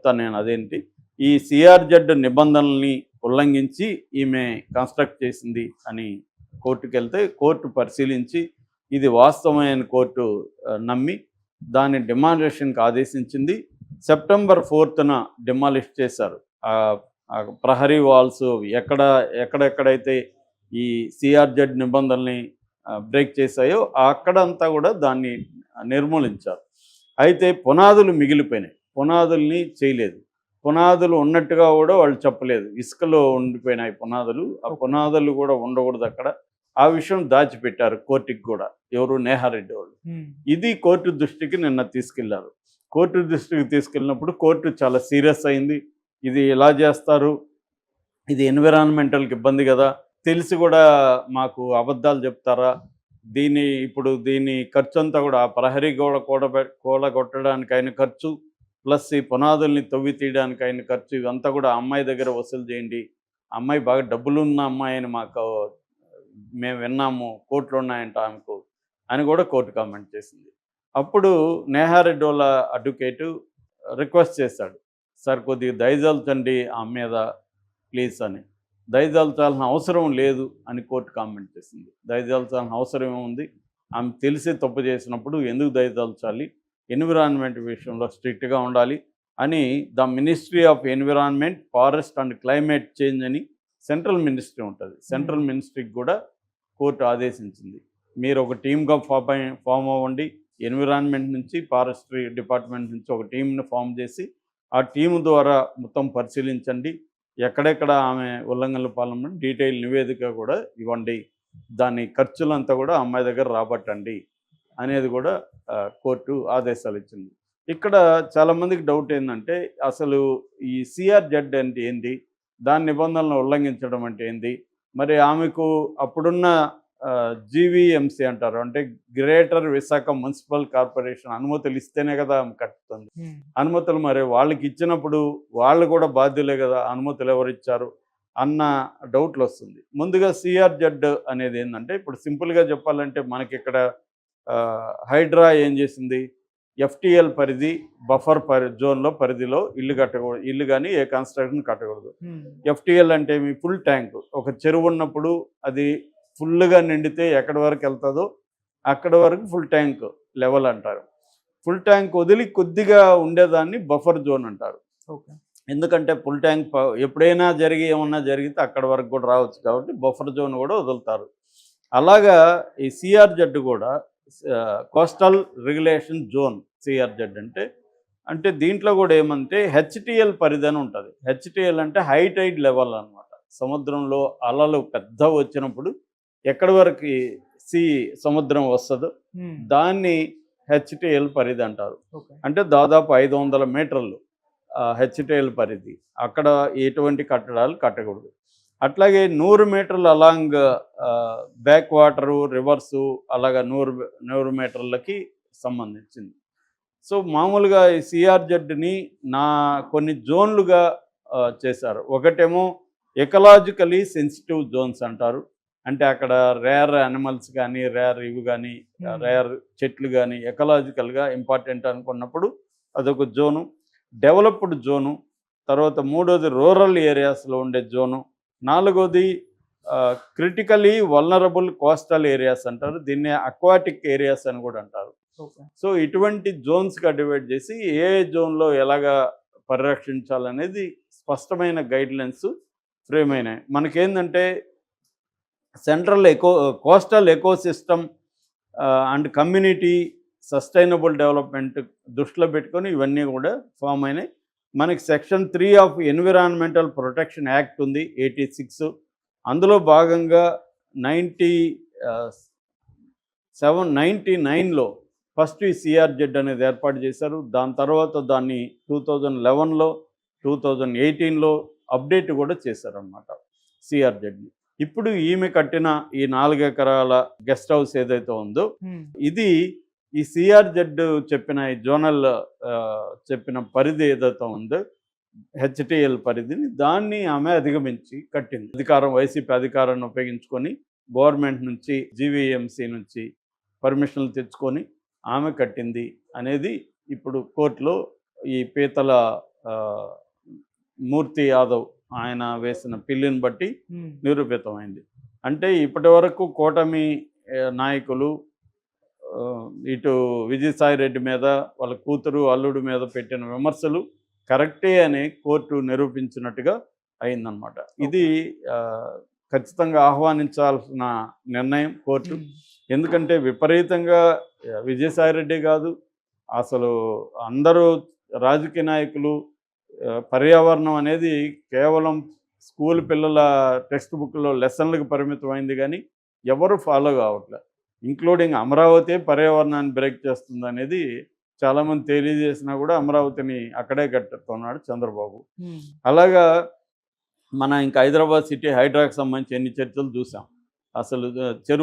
చెప్తాను నేను అదేంటి. ఈ సిఆర్జెడ్ నిబంధనల్ని ఉల్లంఘించి ఈమె కన్స్ట్రక్ట్ చేసింది అని కోర్టుకెళ్తే కోర్టు పరిశీలించి ఇది వాస్తవమైన కోర్టు నమ్మి దాని డిమాలిషన్కి ఆదేశించింది. సెప్టెంబర్ 4న డిమాలిష్ చేశారు. ప్రహరీ వాల్స్ ఎక్కడెక్కడైతే ఈ సిఆర్జెడ్ నిబంధనల్ని బ్రేక్ చేశాయో అక్కడంతా కూడా దాన్ని నిర్మూలించారు. అయితే పునాదులు మిగిలిపోయినాయి, పునాదుల్ని చేయలేదు. పునాదులు ఉన్నట్టుగా కూడా వాళ్ళు చెప్పలేదు, ఇసుకలో ఉండిపోయినాయి పునాదులు. ఆ పునాదులు కూడా ఉండకూడదు అక్కడ. ఆ విషయం దాచిపెట్టారు కోర్టుకి కూడా, ఎవరు నేహారెడ్డి వాళ్ళు. ఇది కోర్టు దృష్టికి నిన్న తీసుకెళ్లారు. కోర్టు దృష్టికి తీసుకెళ్ళినప్పుడు కోర్టు చాలా సీరియస్ అయింది. ఇది ఎలా చేస్తారు, ఇది ఎన్విరాన్మెంటల్కి ఇబ్బంది కదా, తెలిసి కూడా మాకు అబద్ధాలు చెప్తారా, దీని ఖర్చు అంతా కూడా ఆ ప్రహరీ గోడ కూలగొట్టడానికి అయిన ఖర్చు, ప్లస్ ఈ పునాదుల్ని తవ్వి తీయడానికి అయిన ఖర్చు, ఇవంతా కూడా అమ్మాయి దగ్గర వసూలు చేయండి. అమ్మాయి బాగా డబ్బులున్న అమ్మాయి అని మేము విన్నాము, కోట్లు ఉన్నాయంట ఆమెకు అని కూడా కోర్టు కామెంట్ చేసింది. అప్పుడు నేహారెడ్డి వాళ్ళ అడ్వకేటు రిక్వెస్ట్ చేశాడు, సార్ కొద్దిగా దయచేయండి ఆమె మీద ప్లీజ్ అని. దయచేయాల్సిన అవసరం లేదు అని కోర్టు కామెంట్ చేసింది. దయచేయాల్సిన అవసరం ఏముంది, ఆమె తెలిసి తప్పు చేసినప్పుడు ఎందుకు దయచేయాలి, ఎన్విరాన్మెంట్ విషయంలో స్ట్రిక్ట్గా ఉండాలి అని the ministry of environment, forest and climate change అని సెంట్రల్ మినిస్ట్రీ ఉంటుంది. సెంట్రల్ మినిస్ట్రీకి కూడా కోర్టు ఆదేశించింది, మీరు ఒక టీమ్గా ఫామ్ అవ్వండి. ఎన్విరాన్మెంట్ నుంచి, ఫారెస్ట్రీ డిపార్ట్మెంట్ నుంచి ఒక టీంని ఫామ్ చేసి ఆ టీము ద్వారా మొత్తం పరిశీలించండి, ఎక్కడెక్కడ ఆమె ఉల్లంఘనలు పాల్గొని డీటెయిల్ నివేదిక కూడా ఇవ్వండి, దాని ఖర్చులంతా కూడా అమ్మాయి దగ్గర రాబట్టండి అనేది కూడా కోర్టు ఆదేశాలు ఇచ్చింది. ఇక్కడ చాలామందికి డౌట్ ఏంటంటే, అసలు ఈ సిఆర్జెడ్ అంటే ఏంటి, దాని నిబంధనలను ఉల్లంఘించడం అంటే ఏంటి, మరి ఆమెకు అప్పుడున్న జీవీఎంసీ అంటారు, అంటే గ్రేటర్ విశాఖ మున్సిపల్ కార్పొరేషన్ అనుమతులు ఇస్తేనే కదా ఆమె కట్టుతుంది. అనుమతులు మరి వాళ్ళకి ఇచ్చినప్పుడు వాళ్ళు కూడా బాధ్యులే కదా, అనుమతులు ఎవరు ఇచ్చారు అన్న డౌట్లు వస్తుంది. ముందుగా సిఆర్జెడ్ అనేది ఏంటంటే, ఇప్పుడు సింపుల్గా చెప్పాలంటే మనకి ఇక్కడ హైడ్రా ఏం చేసింది, ఎఫ్టీఎల్ పరిధి బఫర్ జోన్లో పరిధిలో ఇల్లు కట్టకూడదు, ఇల్లు కానీ ఏ కన్స్ట్రక్షన్ కట్టకూడదు. ఎఫ్టీఎల్ అంటే మీ ఫుల్ ట్యాంక్, ఒక చెరువు ఉన్నప్పుడు అది ఫుల్గా నిండితే ఎక్కడి వరకు వెళ్తుందో అక్కడ వరకు ఫుల్ ట్యాంక్ లెవెల్ అంటారు. ఫుల్ ట్యాంక్ వదిలి కొద్దిగా ఉండేదాన్ని బఫర్ జోన్ అంటారు. ఎందుకంటే ఫుల్ ట్యాంక్ ఎప్పుడైనా ఏమన్నా జరిగితే అక్కడ వరకు కూడా రావచ్చు కాబట్టి బఫర్ జోన్ కూడా వదులుతారు. అలాగా ఈ సిఆర్జెడ్ కూడా కోస్టల్ రెగ్యులేషన్ జోన్. సిఆర్జెడ్ అంటే దీంట్లో కూడా ఏమంటే హెచ్టిఎల్ పరిధి అని ఉంటుంది. హెచ్టిఎల్ అంటే హై టైడ్ లెవెల్ అనమాట. సముద్రంలో అలలు పెద్ద వచ్చినప్పుడు ఎక్కడి వరకు సముద్రం వస్తుందో దాన్ని హెచ్టిఎల్ పరిధి అంటారు. అంటే దాదాపు 500 మీటర్లు హెచ్టిఎల్ పరిధి. అక్కడ ఎటువంటి కట్టడాలు కట్టకూడదు. అట్లాగే 100 మీటర్లు అలాంగ్ బ్యాక్ వాటరు, రివర్సు, అలాగా 100 మీటర్లకి సంబంధించింది. సో మామూలుగా ఈ సిఆర్జెడ్ని కొన్ని జోన్లుగా చేశారు. ఒకటేమో ఎకలాజికలీ సెన్సిటివ్ జోన్స్ అంటారు, అంటే అక్కడ రేర్ యానిమల్స్ కానీ, రేర్ చెట్లు కానీ ఎకలాజికల్గా ఇంపార్టెంట్ అనుకున్నప్పుడు అదొక జోను. డెవలప్డ్ జోను, తర్వాత మూడోది రూరల్ ఏరియాస్లో ఉండే జోను, నాలుగోది క్రిటికలీ వల్నరబుల్ కోస్టల్ ఏరియాస్ అంటారు, దీన్ని అక్వాటిక్ ఏరియాస్ అని కూడా అంటారు. సో ఇటువంటి జోన్స్గా డివైడ్ చేసి ఏ జోన్లో ఎలాగా పరిరక్షించాలనేది స్పష్టమైన గైడ్లైన్స్ ఫ్రేమ్ అయినాయి. మనకేంటంటే central coastal ecosystem and community sustainable development దృష్టిలో పెట్టుకొని ఇవన్నీ కూడా ఫామ్ అయినాయి. మనకి section 3 of environmental protection act ఉంది 86. అందులో భాగంగా 99లో ఫస్ట్ ఈ సిఆర్జెడ్ అనేది ఏర్పాటు చేశారు. దాని తర్వాత దాన్ని 2011లో 2018లో అప్డేట్ కూడా చేశారనమాట సిఆర్జెడ్ని. ఇప్పుడు ఈమె కట్టిన ఈ 4 ఎకరాల గెస్ట్ హౌస్ ఏదైతే ఉందో ఇది ఈ సిఆర్జెడ్ చెప్పిన ఈ జోనల్ చెప్పిన పరిధి ఏదైతే ఉందో హెచ్టిఎల్ పరిధిని, దాన్ని ఆమె అధిగమించి కట్టింది. వైసీపీ అధికారాన్ని ఉపయోగించుకొని గవర్నమెంట్ నుంచి, జీవీఎంసీ నుంచి పర్మిషన్లు తెచ్చుకొని ఆమె కట్టింది అనేది ఇప్పుడు కోర్టులో ఈ పీతల మూర్తి యాదవ్ ఆయన వేసిన పిల్లిని బట్టి ఉమ్, నిరూపితమైంది. అంటే ఇప్పటి వరకు కూటమి నాయకులు ఆ, ఇటు విజయసాయి రెడ్డి మీద వాళ్ళ కూతురు అల్లుడు మీద పెట్టిన విమర్శలు కరెక్టే అని కోర్టు నిరూపించినట్టుగా అయిందనమాట. ఇది ఆ, ఖచ్చితంగా ఆహ్వానించాల్సిన నిర్ణయం కోర్టు. ఉమ్, ఎందుకంటే విపరీతంగా విజయసాయి రెడ్డి కాదు, అసలు అందరూ రాజకీయ నాయకులు పర్యావరణం అనేది కేవలం స్కూల్ పిల్లల టెక్స్ట్ బుక్లో లెసన్లకు పరిమితమైంది, కానీ ఎవరు ఫాలో కావట్లేదు. ఇంక్లూడింగ్ అమరావతి పర్యావరణాన్ని బ్రేక్ చేస్తుంది అనేది చాలామంది తెలియజేసినా కూడా అమరావతిని అక్కడే కట్టుతున్నాడు చంద్రబాబు. ఉమ్. అలాగా మన ఇంకా హైదరాబాద్ సిటీ హైడ్రాకి సంబంధించి ఎన్ని చర్చలు చూసాం. అసలు చెరువు